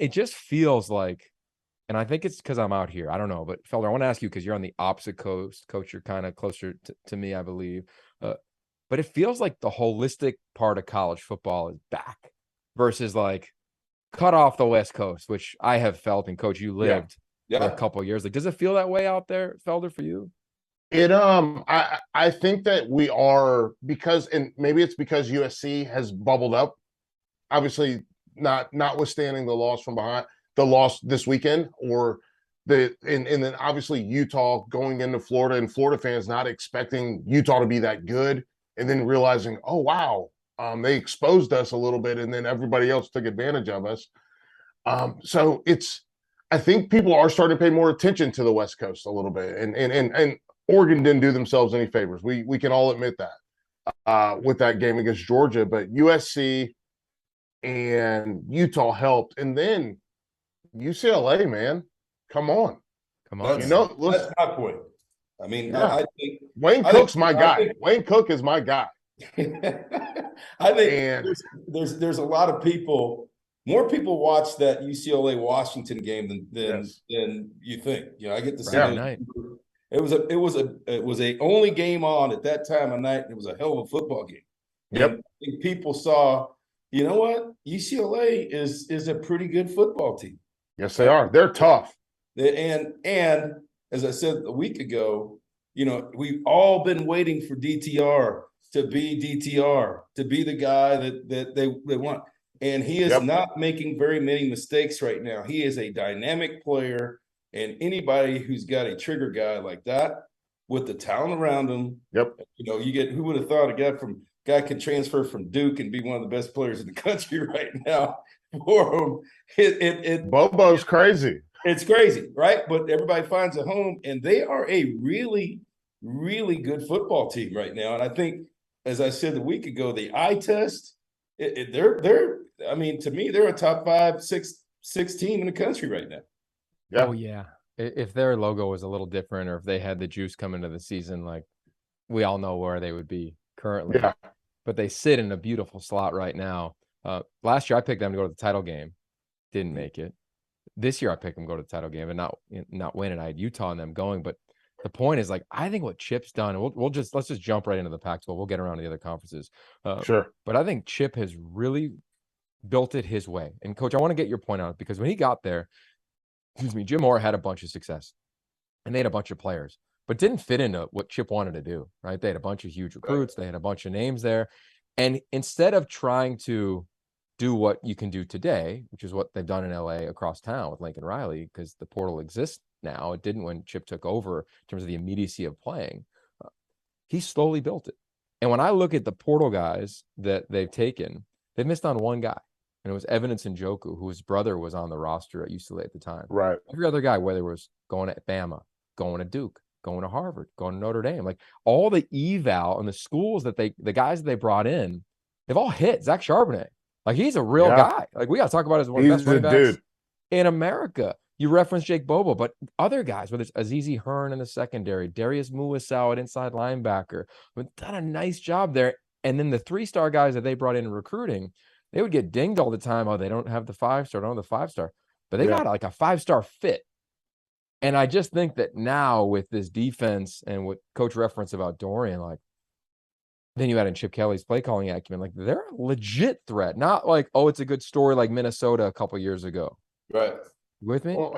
it just feels like, and I think it's because I'm out here. I don't know, but Felder, I want to ask you because you're on the opposite coast. Coach, you're kind of closer to me, I believe. But it feels like the holistic part of college football is back versus like cut off the West Coast, which I have felt. And Coach, you lived for a couple of years. Like, does it feel that way out there, Felder, for you? I think that we are, because, and maybe it's because USC has bubbled up. Obviously, notwithstanding the loss this weekend, or and then obviously Utah going into Florida, and Florida fans not expecting Utah to be that good, and then realizing, oh wow, they exposed us a little bit, and then everybody else took advantage of us. So I think people are starting to pay more attention to the West Coast a little bit, and Oregon didn't do themselves any favors. We can all admit that with that game against Georgia, but USC and Utah helped, and then UCLA, man, come on. That's my point. I mean, I think Wayne Cook's my guy. Wayne Cook is my guy. I think there's a lot of people. More people watch that UCLA Washington game than you think. I get to see it. It was a only game on at that time of night. And it was a hell of a football game. Yep. And I think people saw, you know what? UCLA is a pretty good football team. Yes, they are. They're tough. And as I said a week ago, we've all been waiting for DTR to be DTR, to be the guy that they want. And he is not making very many mistakes right now. He is a dynamic player, and anybody who's got a trigger guy like that with the talent around him, you get, who would have thought a guy could transfer from Duke and be one of the best players in the country right now for him. Bobo's crazy. It's crazy, right? But everybody finds a home, and they are a really, really good football team right now. And I think, as I said a week ago, the eye test, I mean, to me, they're a top 5, 6 team in the country right now. Yeah. Oh yeah. If their logo was a little different, or if they had the juice come into the season, like we all know where they would be currently. Yeah. But they sit in a beautiful slot right now. Last year I picked them to go to the title game, didn't make it. This year I picked them to go to the title game and not win, and I had Utah and them going. But the point is, like, I think what Chip's done, and let's just jump right into the Pac-12. We'll get around to the other conferences. Sure. But I think Chip has really built it his way. And Coach, I want to get your point on it, because when he got there, Jim Moore had a bunch of success and they had a bunch of players, but didn't fit into what Chip wanted to do, right? They had a bunch of huge recruits. They had a bunch of names there. And instead of trying to do what you can do today, which is what they've done in LA across town with Lincoln Riley, because the portal exists now. It didn't when Chip took over in terms of the immediacy of playing. He slowly built it. And when I look at the portal guys that they've taken, they've missed on one guy. And it was Evidence Njoku, whose brother was on the roster at UCLA at the time. Right. Every other guy, whether it was going to Bama, going to Duke, going to Harvard, going to Notre Dame, like all the eval and the schools that the guys that they brought in, they've all hit. Zach Charbonnet, like he's a real guy. Like we got to talk about as one of the best running backs in America. You referenced Jake Bobo, but other guys, whether it's Azizi Hearn in the secondary, Darius Muasau at inside linebacker, have done a nice job there. And then the 3-star guys that they brought in recruiting, they would get dinged all the time. Oh, they don't have the 5-star, don't have the 5-star. But they got like a 5-star fit. And I just think that now with this defense and what Coach referenced about Dorian, like then you add in Chip Kelly's play calling acumen, like they're a legit threat. Not like, oh, it's a good story like Minnesota a couple years ago. Right. You with me? Well,